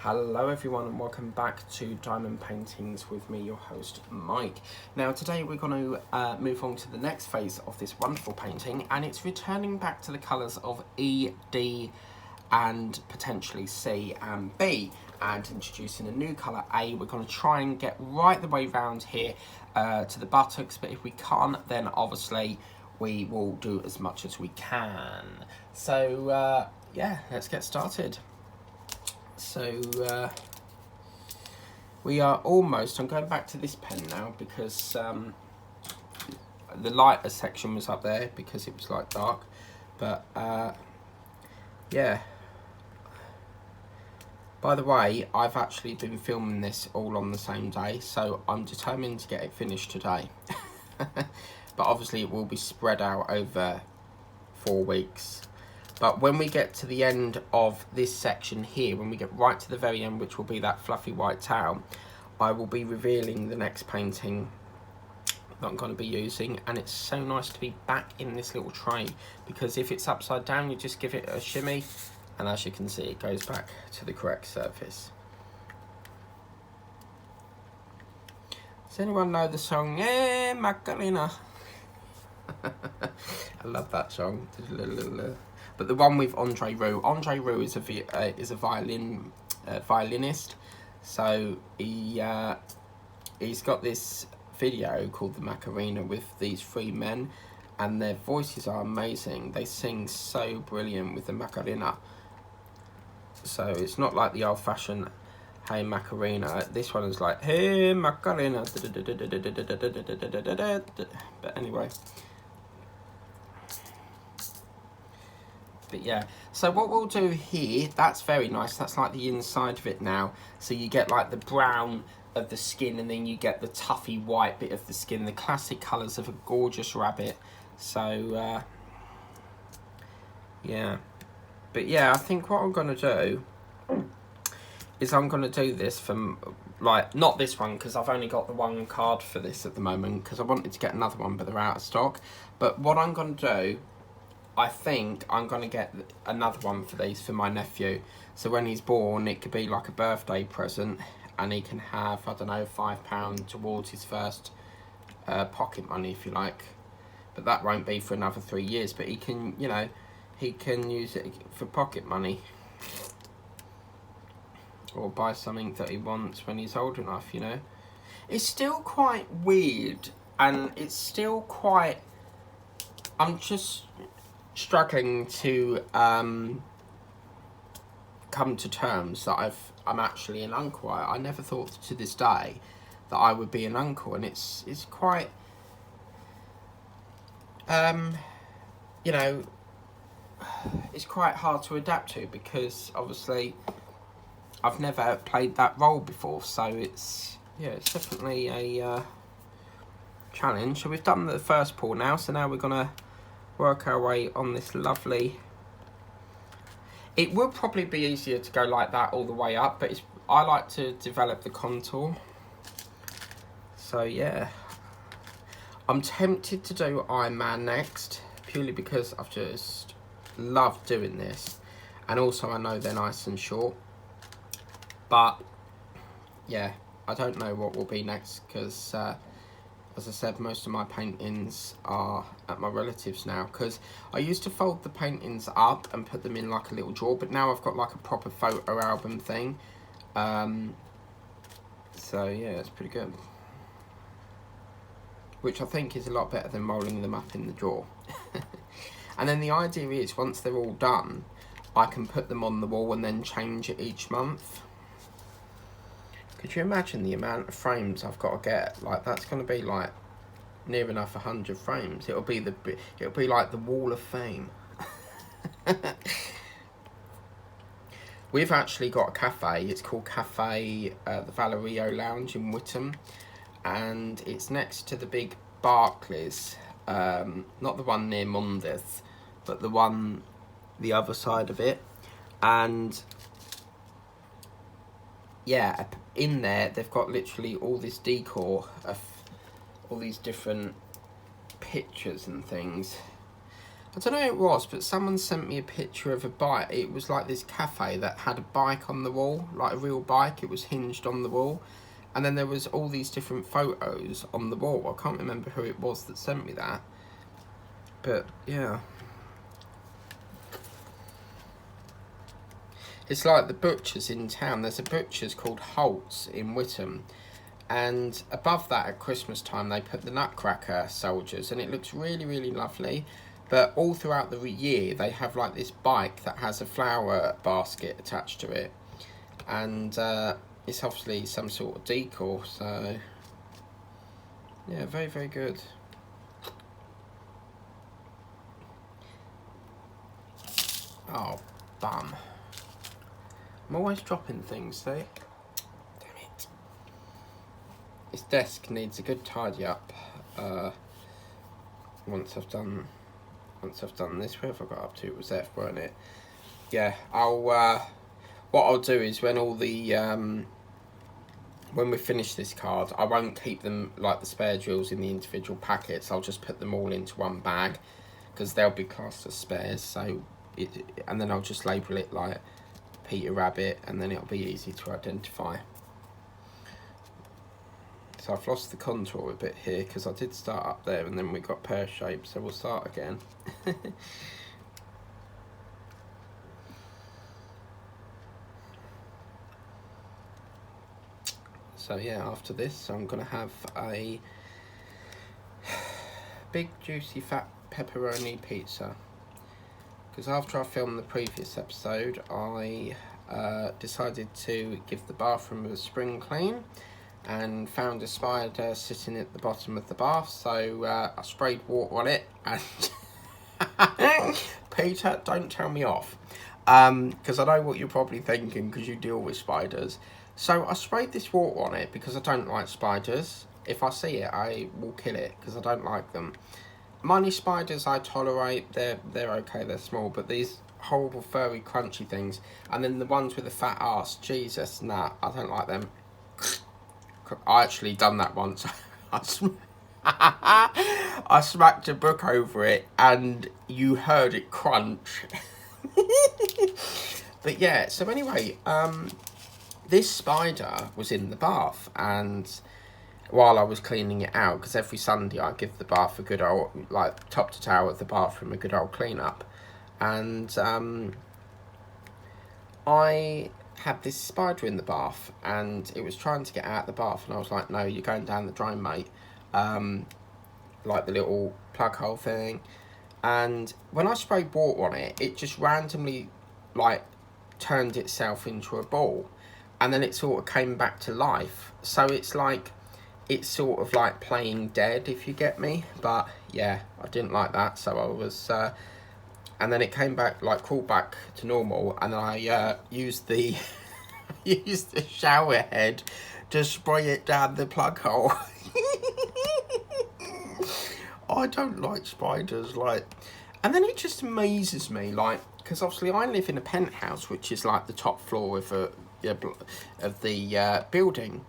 Hello everyone and welcome back to Diamond Paintings with me, your host Mike. Now today we're going to move on to the next phase of this wonderful painting, and it's returning back to the colours of E, D and potentially C and B, and introducing a new colour A. We're going to try and get right the way round here to the buttocks, but if we can't, then obviously we will do as much as we can. So yeah, let's get started. So we are almost, I'm going back to this pen now because the lighter section was up there because it was like dark, but yeah. By the way, I've actually been filming this all on the same day, so I'm determined to get it finished today. But obviously it will be spread out over 4 weeks. But when we get to the end of this section here, when we get right to the very end, which will be that fluffy white towel, I will be revealing the next painting that I'm going to be using. And it's so nice to be back in this little tray, because if it's upside down, you just give it a shimmy, and as you can see, it goes back to the correct surface. Does anyone know the song, Yeah, Macarena? I love that song. But the one with Andre Rieu is a violinist. So he's got this video called the Macarena with these 3 men, and their voices are amazing. They sing so brilliant with the Macarena. So it's not like the old-fashioned Hey Macarena. This one is like Hey Macarena. But anyway. But yeah, so what we'll do here, that's very nice, that's like the inside of it now. So you get like the brown of the skin, and then you get the toughy white bit of the skin, the classic colours of a gorgeous rabbit. So yeah, but yeah, I think what I'm going to do is I'm going to do this from, like, not this one, because I've only got the 1 card for this at the moment, because I wanted to get another one, but they're out of stock. But what I'm going to do, I think I'm going to get another one for these for my nephew. So when he's born, it could be like a birthday present, and he can have, I don't know, £5 towards his first pocket money, if you like. But that won't be for another 3 years. But he can, you know, he can use it for pocket money. Or buy something that he wants when he's old enough, you know. It's still quite weird, and it's still quite... I'm just struggling to come to terms that I'm actually an uncle. I never thought to this day that I would be an uncle, and it's quite you know, it's quite hard to adapt to, because obviously I've never played that role before. So it's, yeah, it's definitely a challenge. So we've done the first pour now, so now we're gonna work our way on this lovely... It would probably be easier to go like that all the way up, but I like to develop the contour. So yeah, I'm tempted to do Iron Man next, purely because I've just loved doing this, and also I know they're nice and short. But yeah, I don't know what will be next, because as I said, most of my paintings are at my relatives now, because I used to fold the paintings up and put them in like a little drawer, but now I've got like a proper photo album thing. So yeah, it's pretty good. Which I think is a lot better than rolling them up in the drawer. And then the idea is, once they're all done, I can put them on the wall and then change it each month. Could you imagine the amount of frames I've got to get? Like, that's going to be like near enough 100 frames. It'll be like the Wall of Fame. We've actually got a cafe. It's called Cafe the Valerio Lounge in Witham, and it's next to the big Barclays. Not the one near Monmouth, but the one the other side of it. And yeah, in there they've got literally all this decor of all these different pictures and things. I don't know who it was, but someone sent me a picture of a bike. It was like this cafe that had a bike on the wall, like a real bike. It was hinged on the wall. And then there was all these different photos on the wall. I can't remember who it was that sent me that. But, yeah. It's like the butchers in town. There's a butcher's called Holt's in Witham. And above that, at Christmas time, they put the Nutcracker soldiers. And it looks really, really lovely. But all throughout the year, they have like this bike that has a flower basket attached to it. And it's obviously some sort of decor. So, yeah, very, very good. Oh, bum. I'm always dropping things, see? Damn it. This desk needs a good tidy up. Once I've done this, where have I got up to? It was F, weren't it? Yeah, what I'll do is when all the when we finish this card, I won't keep them like the spare drills in the individual packets. I'll just put them all into one bag because they'll be classed as spares. So and then I'll just label it like Peter Rabbit, and then it'll be easy to identify. So I've lost the contour a bit here because I did start up there and then we got pear shaped, so we'll start again. So yeah, after this I'm going to have a big juicy fat pepperoni pizza, because after I filmed the previous episode I decided to give the bathroom a spring clean and found a spider sitting at the bottom of the bath, so I sprayed water on it and Peter, don't tell me off, because I know what you're probably thinking because you deal with spiders. So I sprayed this water on it because I don't like spiders. If I see it, I will kill it because I don't like them. Money spiders I tolerate, they're okay, they're small, but these horrible furry crunchy things, and then the ones with the fat ass, Jesus, nah, I don't like them. I actually done that once. I smacked a book over it and you heard it crunch. But yeah, so anyway, this spider was in the bath, and while I was cleaning it out, because every Sunday I give the bath a good old, like top to tail of the bathroom, a good old clean up, and I had this spider in the bath and it was trying to get out of the bath, and I was like, no, you're going down the drain, mate. Like the little plug hole thing. And when I sprayed water on it, it just randomly like turned itself into a ball, and then it sort of came back to life. So it's like, it's sort of like playing dead, if you get me. But yeah, I didn't like that, so I was and then it came back, like crawled back to normal, and I used the used the shower head to spray it down the plug hole. I don't like spiders, like, and then it just amazes me, like, because obviously I live in a penthouse, which is like the top floor of the building,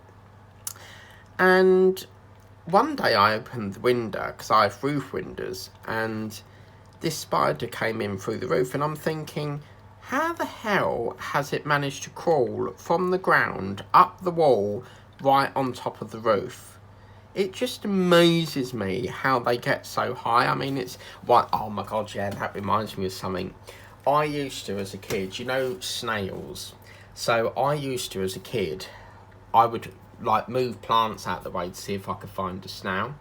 and one day I opened the window because I have roof windows, and this spider came in through the roof, and I'm thinking, how the hell has it managed to crawl from the ground up the wall right on top of the roof? It just amazes me how they get so high. I mean, it's what, oh my god, yeah, that reminds me of something. I used to, as a kid, you know, snails. So I used to, as a kid, I would like move plants out the way to see if I could find a snail.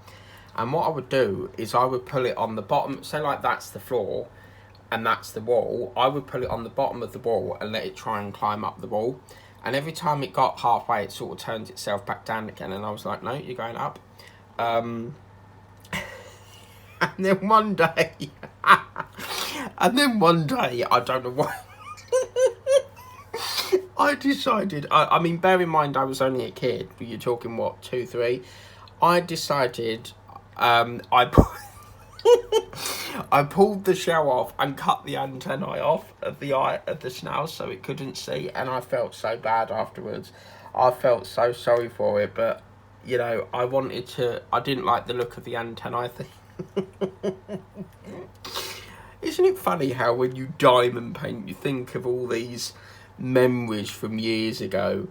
And what I would do is I would pull it on the bottom, so like that's the floor and that's the wall. I would pull it on the bottom of the wall and let it try and climb up the wall. And every time it got halfway, it sort of turned itself back down again. And I was like, no, you're going up. And then one day, I don't know why, I decided, I mean, bear in mind, I was only a kid. You're talking, what, 2, 3? I decided, I pulled the shell off and cut the antennae off of the eye of the snail so it couldn't see, and I felt so bad afterwards. I felt so sorry for it, but you know, I didn't like the look of the antennae thing. Isn't it funny how when you diamond paint, you think of all these memories from years ago?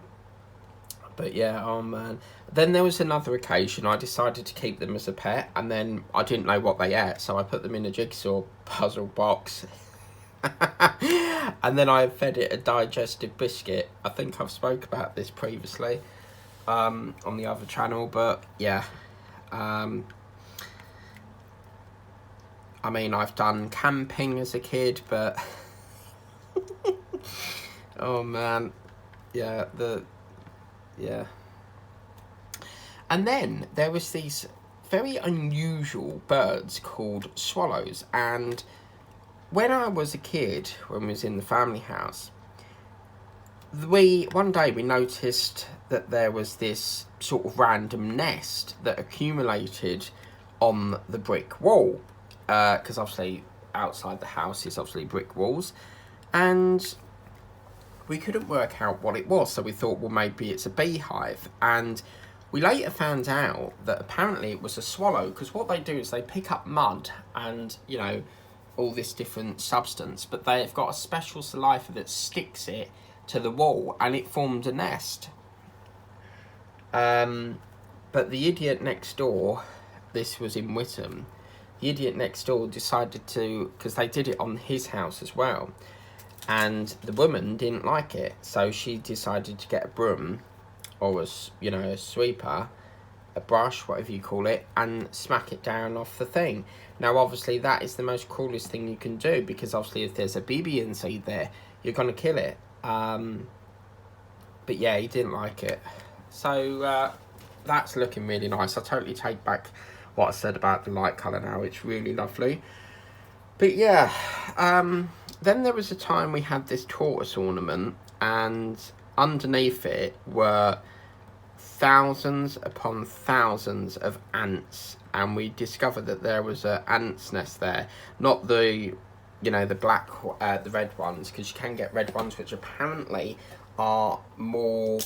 But yeah, oh man. Then there was another occasion I decided to keep them as a pet, and then I didn't know what they ate, so I put them in a jigsaw puzzle box. And then I fed it a digestive biscuit. I think I've spoke about this previously on the other channel, but yeah. I mean, I've done camping as a kid, but oh man, yeah, yeah. And then there was these very unusual birds called swallows, and when I was a kid, when we was in the family house, one day we noticed that there was this sort of random nest that accumulated on the brick wall, because obviously outside the house is obviously brick walls, and we couldn't work out what it was, so we thought, well, maybe it's a beehive. And we later found out that apparently it was a swallow, because what they do is they pick up mud and, you know, all this different substance, but they've got a special saliva that sticks it to the wall and it formed a nest. But the idiot next door, this was in Witham, the idiot next door decided to, because they did it on his house as well, and the woman didn't like it, so she decided to get a broom, or a sweeper, a brush, whatever you call it, and smack it down off the thing. Now obviously that is the most cruelest thing you can do, because obviously if there's a BB seed there, you're going to kill it. But yeah, he didn't like it. So that's looking really nice. I totally take back what I said about the light colour now. It's really lovely. But yeah, then there was a time we had this tortoise ornament, and underneath it were thousands upon thousands of ants, and we discovered that there was an ant's nest there, not the the black the red ones, because you can get red ones which apparently are more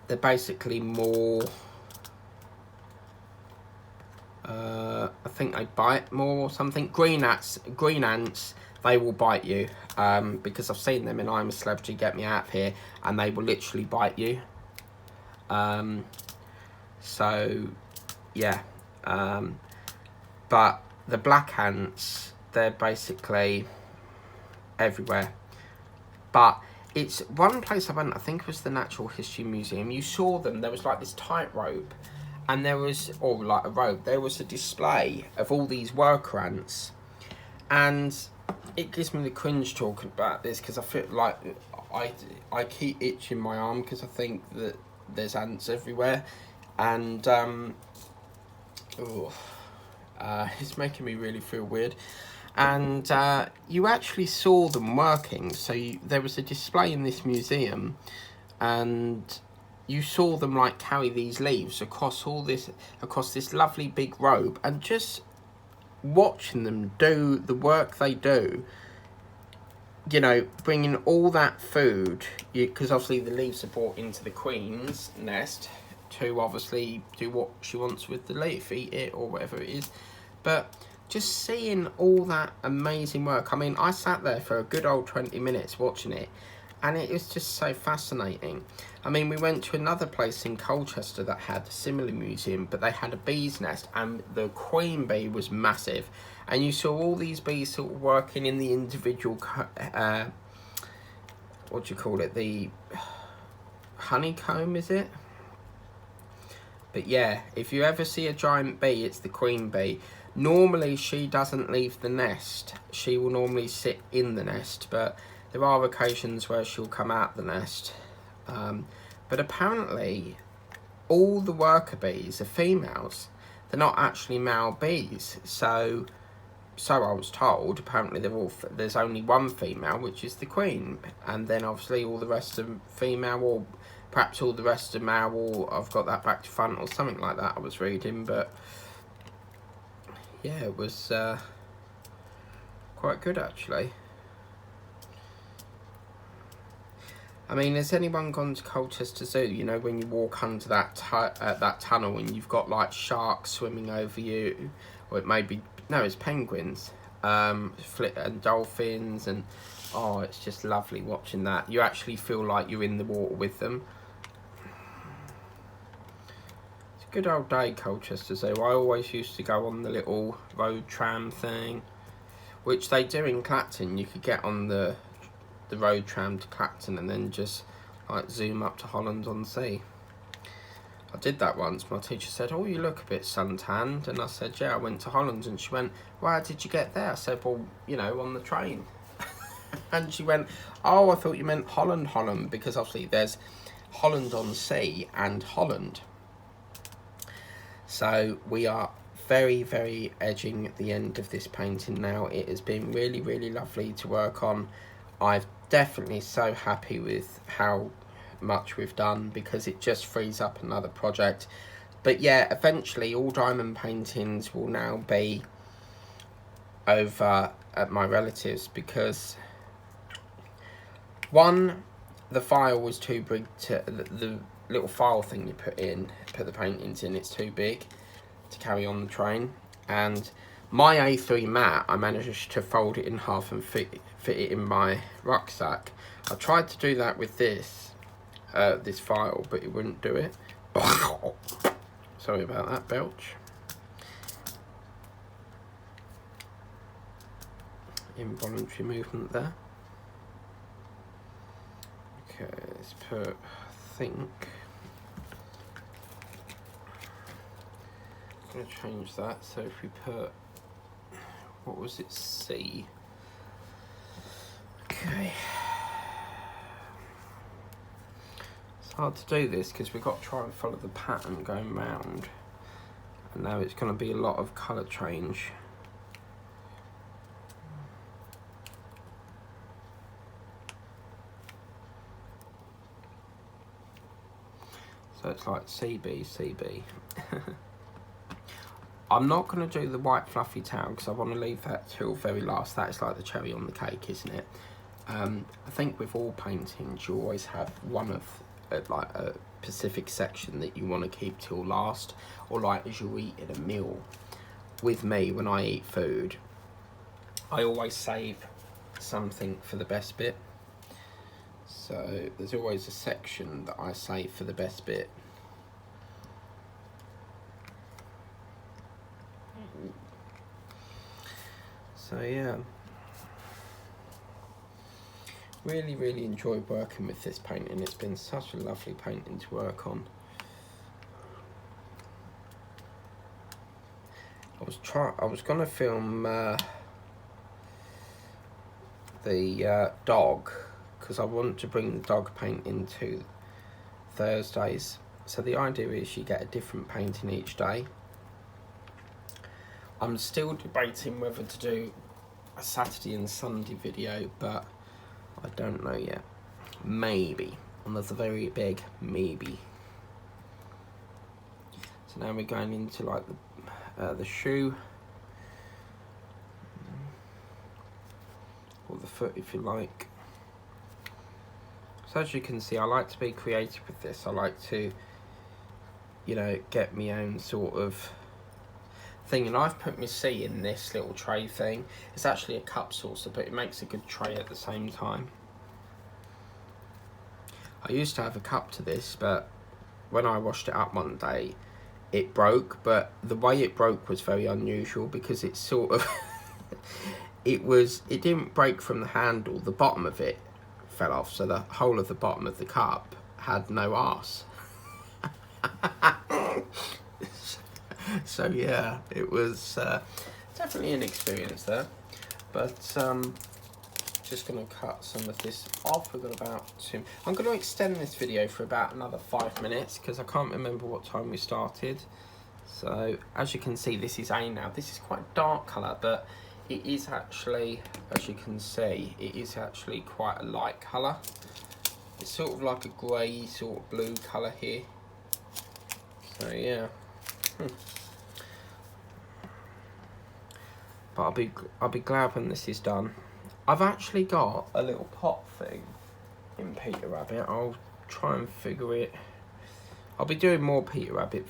they're basically more I think they bite more or something. Green ants, they will bite you, because I've seen them in I'm a Celebrity, Get Me Out of Here, and they will literally bite you. So yeah, but the black ants, they're basically everywhere. But it's one place I went, I think it was the Natural History Museum. You saw them, there was like this tightrope, and there was, or like a rope, there was a display of all these worker ants, and it gives me the cringe talking about this, because I feel like I keep itching my arm, because I think that there's ants everywhere, and it's making me really feel weird. And you actually saw them working, so there was a display in this museum, and you saw them like carry these leaves across this lovely big robe, and just watching them do the work they do, bringing all that food, because obviously the leaves are brought into the queen's nest to obviously do what she wants with the leaf, eat it or whatever it is. But just seeing all that amazing work, I mean, I sat there for a good old 20 minutes watching it, and it was just so fascinating. I mean, we went to another place in Colchester that had a similar museum, but they had a bee's nest, and the queen bee was massive. And you saw all these bees sort of working in the individual, what do you call it? The honeycomb, is it? But yeah, if you ever see a giant bee, it's the queen bee. Normally, she doesn't leave the nest. She will normally sit in the nest, but there are occasions where she'll come out the nest. But apparently, all the worker bees are females. They're not actually male bees. So I was told. Apparently, there's only one female, which is the queen. And then, obviously, all the rest are female, or perhaps all the rest are male, or I've got that back to front, or something like that I was reading. But yeah, it was quite good, actually. I mean, has anyone gone to Colchester Zoo? You know, when you walk under that that tunnel and you've got like sharks swimming over you, or it may be, no, it's penguins, and dolphins, and oh, it's just lovely watching that. You actually feel like you're in the water with them. It's a good old day, Colchester Zoo. I always used to go on the little road tram thing, which they do in Clacton. You could get on the road tram to Clacton and then just like zoom up to Holland-on-Sea. I did that once. My teacher said, "Oh, you look a bit suntanned," and I said, "Yeah, I went to Holland." And she went, "Well, how did you get there?" I said, "Well, you know, on the train." And she went, "Oh, I thought you meant Holland, because obviously there's Holland-on-Sea and Holland." So we are very, very edging at the end of this painting now. It has been really, really lovely to work on. I've definitely so happy with how much we've done, because it just frees up another project. But yeah, eventually all diamond paintings will now be over at my relatives, because one, the file was too big to, the little file thing you put the paintings in, it's too big to carry on the train. And my A3 mat, I managed to fold it in half and fit it in my rucksack. I tried to do that with this file, but it wouldn't do it. Sorry about that belch. Involuntary movement there. Okay, let's put, I think, I'm going to change that. So if we put, what was it, C? Okay. It's hard to do this because we've got to try and follow the pattern going round. And now it's going to be a lot of colour change. So it's like CB, CB. I'm not going to do the white fluffy tail because I want to leave that till very last. That is like the cherry on the cake, isn't it? I think with all paintings you always have one of like a specific section that you want to keep till last, or like as you eat in a meal. With me, when I eat food, I always save something for the best bit. So there's always a section that I save for the best bit. So yeah, really, really enjoyed working with this painting. It's been such a lovely painting to work on. I was gonna film the dog, because I want to bring the dog paint into Thursdays. So the idea is you get a different painting each day. I'm still debating whether to do a Saturday and Sunday video, but I don't know yet. Maybe. And there's a very big maybe. So now we're going into like the shoe, or the foot if you like. So as you can see, I like to be creative with this. I like to, you know, get my own sort of thing. And I've put my C in this little tray thing. It's actually a cup saucer, but it makes a good tray at the same time. I used to have a cup to this, but when I washed it up one day, it broke. But the way it broke was very unusual, because it sort of it didn't break from the handle. The bottom of it fell off, so the whole of the bottom of the cup had no arse. So yeah, it was definitely an experience there. But just going to cut some of this off. We've got about I'm going to extend this video for about another 5 minutes, because I can't remember what time we started. So as you can see, this is A now. This is quite a dark colour, but it is actually, as you can see, it is actually quite a light colour. It's sort of like a grey sort of blue colour here. So yeah. But I'll be glad when this is done. I've actually got a little pot thing in Peter Rabbit. I'll try and figure it. I'll be doing more Peter Rabbit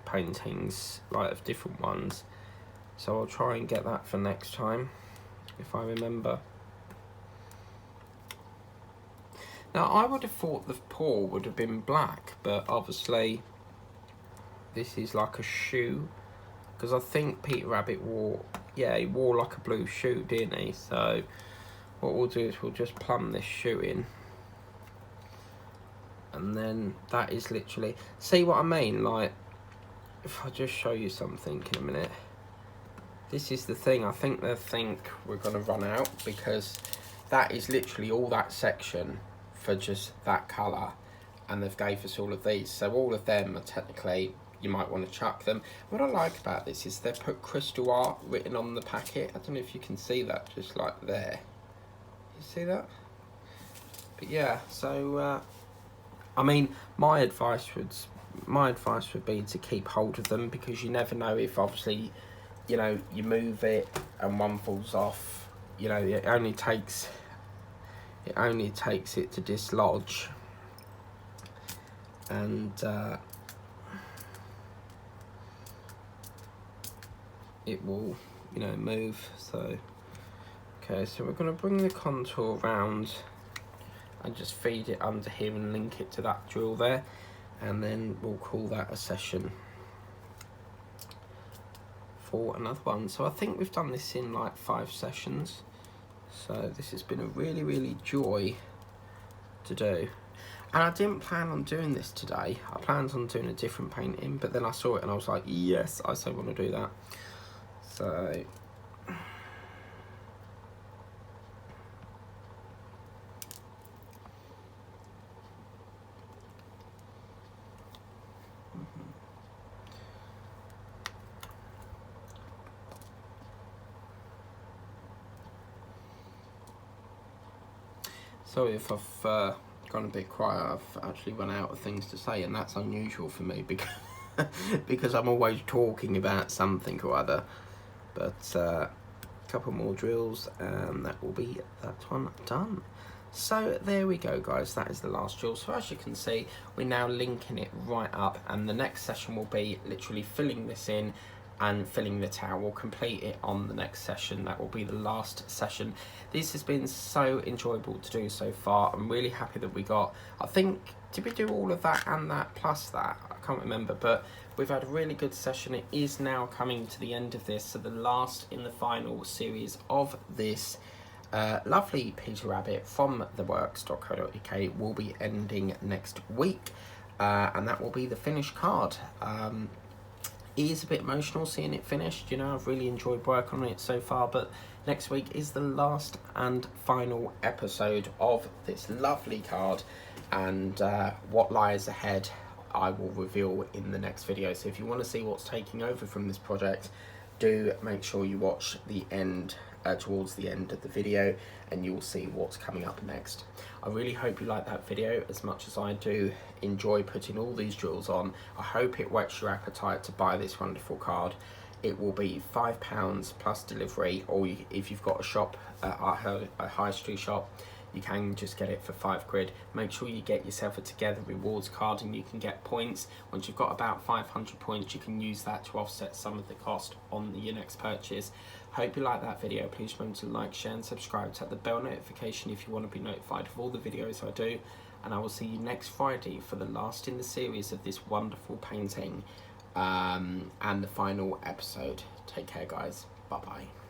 paintings, like of different ones. So I'll try and get that for next time, if I remember. Now, I would have thought the paw would have been black, but obviously this is like a shoe, because I think Peter Rabbit wore, yeah, he wore like a blue shoe, didn't he? So what we'll do is we'll just plumb this shoe in, and then that is literally, see what I mean? Like, if I just show you something in a minute. This is the thing, I think they think we're going to run out, because that is literally all that section for just that colour, and they've gave us all of these, so all of them are technically, you might want to chuck them. What I like about this is they put crystal art written on the packet. I don't know if you can see that, just like there. You see that? But yeah, so I mean, my advice would be to keep hold of them, because you never know if, obviously, you know, you move it and one falls off. You know, it only takes it to dislodge, and it will, you know, move. So okay, so we're going to bring the contour around and just feed it under here and link it to that drill there, and then we'll call that a session for another one. So I think we've done this in like 5 sessions. So this has been a really joy to do. And I didn't plan on doing this today. I planned on doing a different painting, but then I saw it and I was like, yes, I so want to do that. So sorry if I've gone a bit quiet. I've actually run out of things to say, and that's unusual for me, because because I'm always talking about something or other. But a couple more drills and that will be that one done. So there we go, guys, that is the last drill. So as you can see, we're now linking it right up, and the next session will be literally filling this in and filling the towel. We'll complete it on the next session. That will be the last session. This has been so enjoyable to do so far. I'm really happy that we got, I think, did we do all of that and that plus that? I can't remember, but we've had a really good session. It is now coming to the end of this, so the last in the final series of this lovely Peter Rabbit from theworks.co.uk will be ending next week, and that will be the finished card. It is a bit emotional seeing it finished, you know. I've really enjoyed working on it so far, but next week is the last and final episode of this lovely card, and what lies ahead I will reveal in the next video. So if you want to see what's taking over from this project, do make sure you watch the end, towards the end of the video, and you'll see what's coming up next. I really hope you like that video as much as I do enjoy putting all these drills on. I hope it whets your appetite to buy this wonderful card. It will be £5 plus delivery, or if you've got a shop, a high street shop, you can just get it for £5. Make sure you get yourself a Together rewards card, and you can get points. Once you've got about 500 points, you can use that to offset some of the cost on your next purchase. Hope you like that video. Please remember to like, share and subscribe. Tap the bell notification if you want to be notified of all the videos I do. And I will see you next Friday for the last in the series of this wonderful painting, and the final episode. Take care, guys. Bye bye.